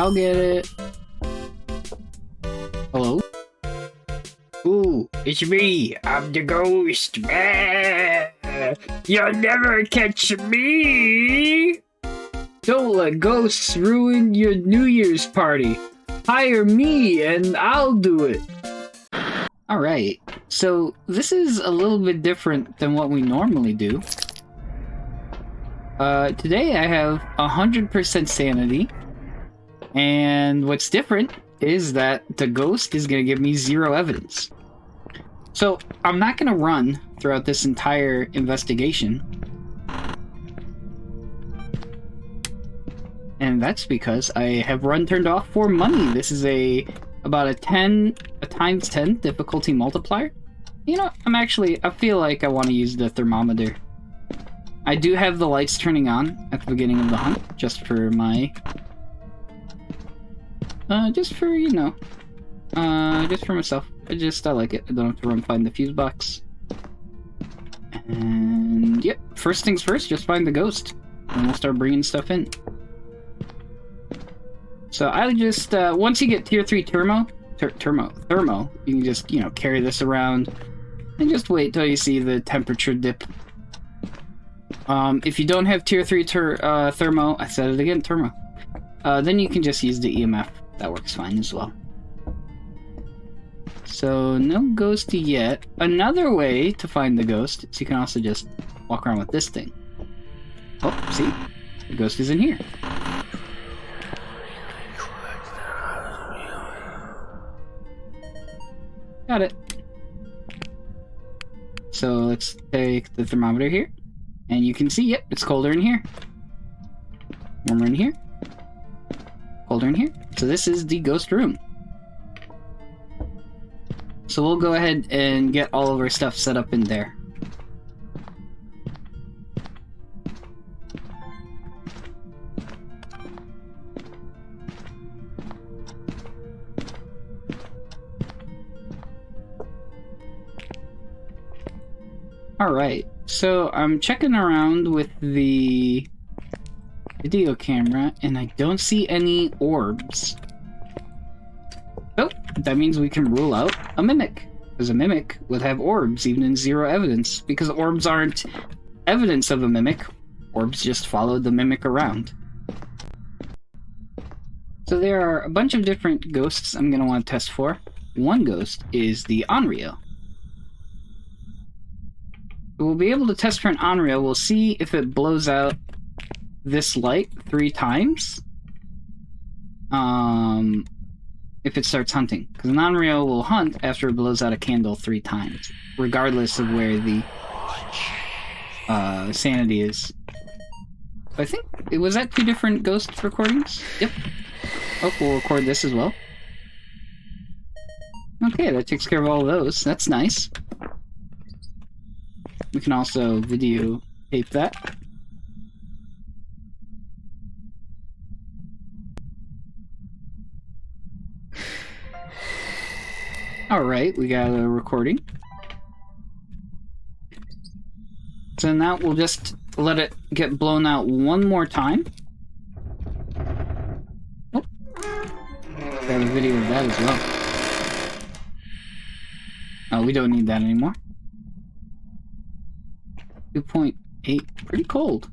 I'll get it. Hello? Ooh, it's me. I'm the ghost. You'll never catch me. Don't let ghosts ruin your New Year's party. Hire me and I'll do it. Alright, so this is a little bit different than what we normally do. Today I have 100% sanity. And what's different is that the ghost is going to give me 0 evidence. So I'm not going to run throughout this entire investigation. And that's because I have run turned off for money. This is about a times 10 difficulty multiplier. You know, I feel like I want to use the thermometer. I do have the lights turning on at the beginning of the hunt, just for my... just for, you know, just for myself. I like it. I don't have to run find the fuse box. And, yep, first things first, just find the ghost. And we'll start bringing stuff in. So I just, once you get tier 3 thermo, you can just, you know, carry this around and just wait till you see the temperature dip. If you don't have tier 3 thermo, I said it again, thermo, then you can just use the EMF. That works fine as well. So, no ghost yet. Another way to find the ghost is you can also just walk around with this thing. Oh, see? The ghost is in here. Got it. So, let's take the thermometer here. And you can see, yep, it's colder in here. Warmer in here. Colder in here. So this is the ghost room. So we'll go ahead and get all of our stuff set up in there. Alright, so I'm checking around with the video camera, and I don't see any orbs. Oh, that means we can rule out a mimic. Because a mimic would have orbs, even in 0 evidence. Because orbs aren't evidence of a mimic. Orbs just follow the mimic around. So there are a bunch of different ghosts I'm going to want to test for. One ghost is the Onryo. We'll be able to test for an Onryo. We'll see if it blows out this light 3 times. If it starts hunting. Because an Onryo will hunt after it blows out a candle 3 times. Regardless of where the sanity is. I think, was that 2 different ghost recordings? Yep. Oh, we'll record this as well. Okay, that takes care of all of those. That's nice. We can also videotape that. Alright, we got a recording. So now we'll just let it get blown out one more time. Oh. Got a video of that as well. Oh, we don't need that anymore. 2.8, pretty cold.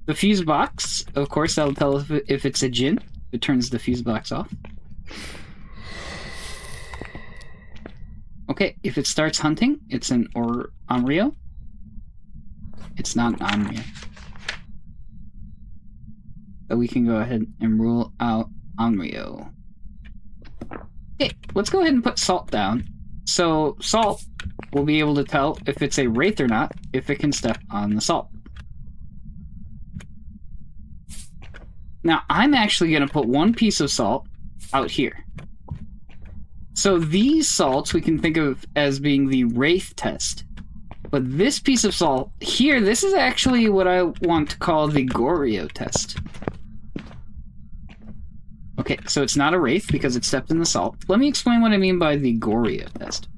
The fuse box, of course, that'll tell if it's a djinn. It turns the fuse box off. Okay, if it starts hunting, it's an Onryo. It's not an Onryo. So we can go ahead and rule out Onryo. Okay, let's go ahead and put salt down. So, salt will be able to tell if it's a wraith or not, if it can step on the salt. Now, I'm actually going to put 1 piece of salt out here. So these salts we can think of as being the wraith test. But this piece of salt here, this is actually what I want to call the Goryo test. Okay, so it's not a wraith because it stepped in the salt. Let me explain what I mean by the Goryo test.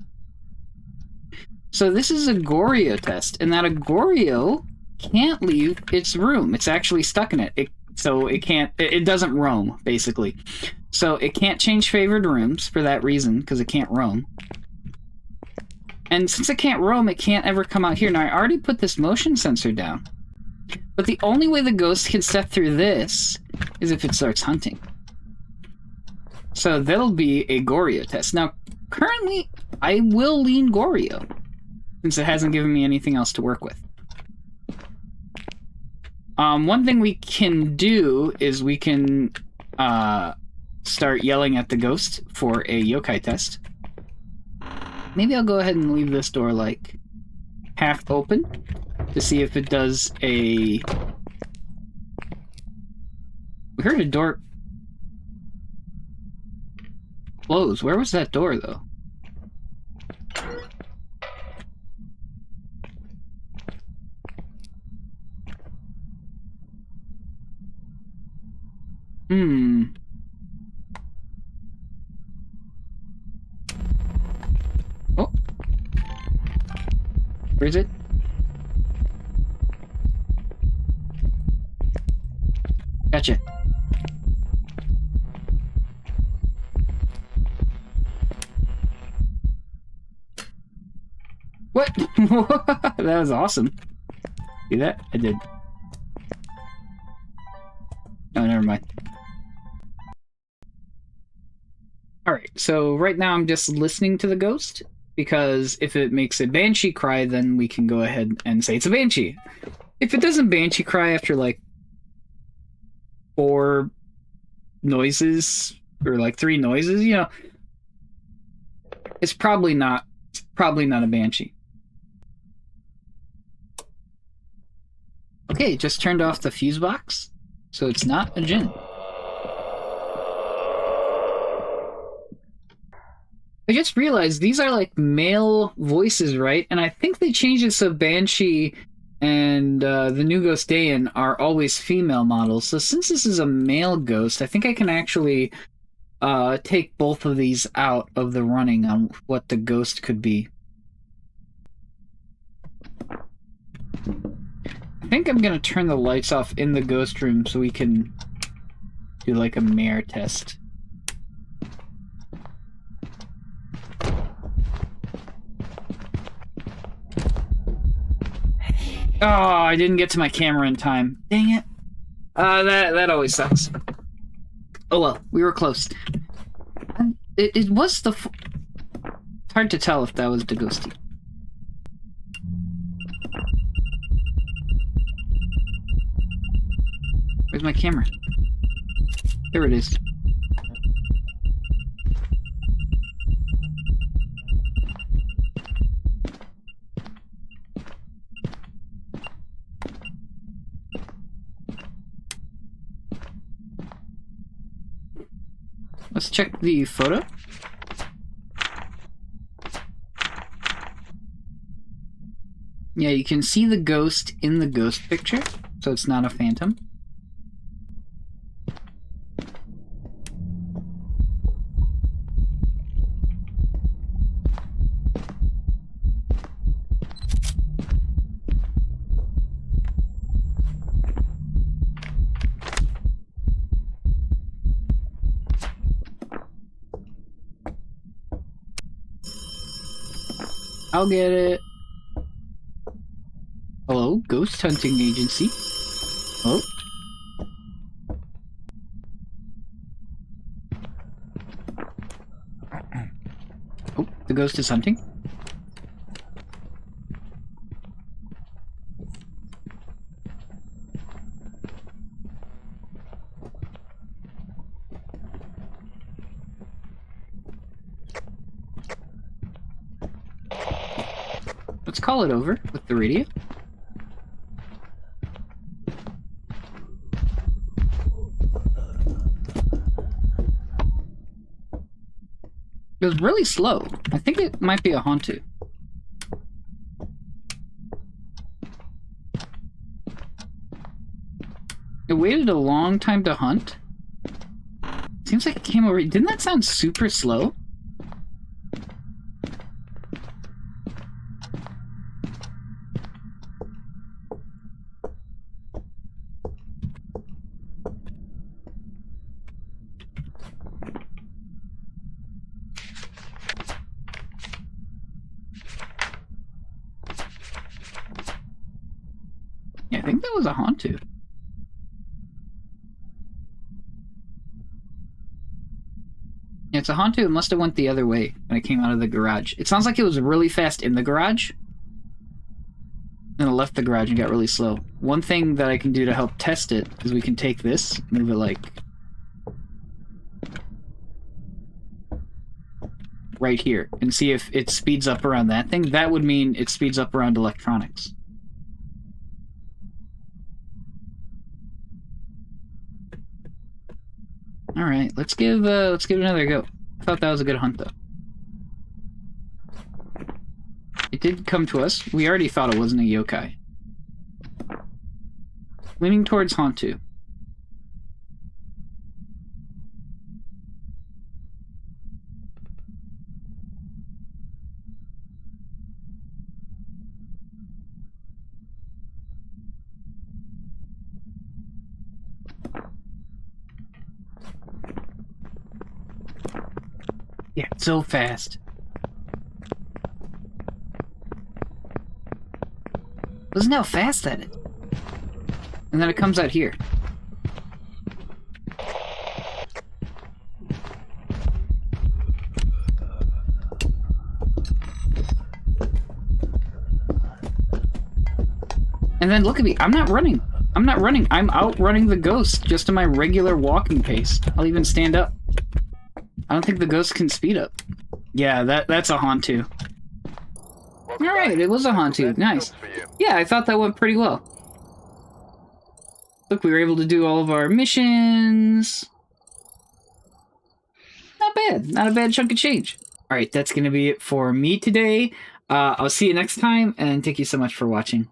So this is a Goryo test, and that a Goryo can't leave its room. It's actually stuck in it. So it can't, it doesn't roam, basically. So it can't change favored rooms for that reason, because it can't roam. And since it can't roam, it can't ever come out here. Now, I already put this motion sensor down. But the only way the ghost can step through this is if it starts hunting. So that'll be a Goryo test. Now, currently, I will lean Goryo, since it hasn't given me anything else to work with. One thing we can do is we can start yelling at the ghost for a yokai test. Maybe I'll go ahead and leave this door, like, half open to see if it does a... We heard a door close. Where was that door, though? Oh. Where is it? Gotcha. What? That was awesome. See that? I did. Oh, never mind. Alright, so right now I'm just listening to the ghost, because if it makes a banshee cry, then we can go ahead and say it's a banshee. If it doesn't banshee cry after, like, 4 noises, or like 3 noises, you know, it's probably not a banshee. Okay, just turned off the fuse box, so it's not a djinn. I just realized these are like male voices, right? And I think they changed it so Banshee and the new Ghost Dayan are always female models. So since this is a male ghost, I think I can actually take both of these out of the running on what the ghost could be. I think I'm gonna turn the lights off in the ghost room so we can do like a mare test. Oh, I didn't get to my camera in time. Dang it. That always sucks. Oh well, we were close. It was the... It's hard to tell if that was the ghosty. Where's my camera? There it is. Let's check the photo. Yeah, you can see the ghost in the ghost picture, so it's not a phantom. I'll get it. Hello, ghost hunting agency. Oh. Oh, the ghost is hunting. Let's call it over with the radio. It was really slow. I think it might be a Hantu. It waited a long time to hunt. Seems like it came over... Didn't that sound super slow? think that was a Hantu. Yeah, it's a Hantu. It must have went the other way when it came out of the garage. It sounds like it was really fast in the garage. Then it left the garage and got really slow. One thing that I can do to help test it is we can take this, move it like right here, and see if it speeds up around that thing. That would mean it speeds up around electronics. All right, let's give it another go. I thought that was a good hunt, though. It did come to us. We already thought it wasn't a yokai. Leaning towards Hantu. Yeah, so fast. Listen how fast that is. And then it comes out here. And then look at me. I'm not running. I'm not running. I'm outrunning the ghost just to my regular walking pace. I'll even stand up. I don't think the ghost can speed up. Yeah, that's a Hantu. Alright, it was a Hantu. Nice. Yeah, I thought that went pretty well. Look, we were able to do all of our missions. Not bad. Not a bad chunk of change. Alright, that's going to be it for me today. I'll see you next time, and thank you so much for watching.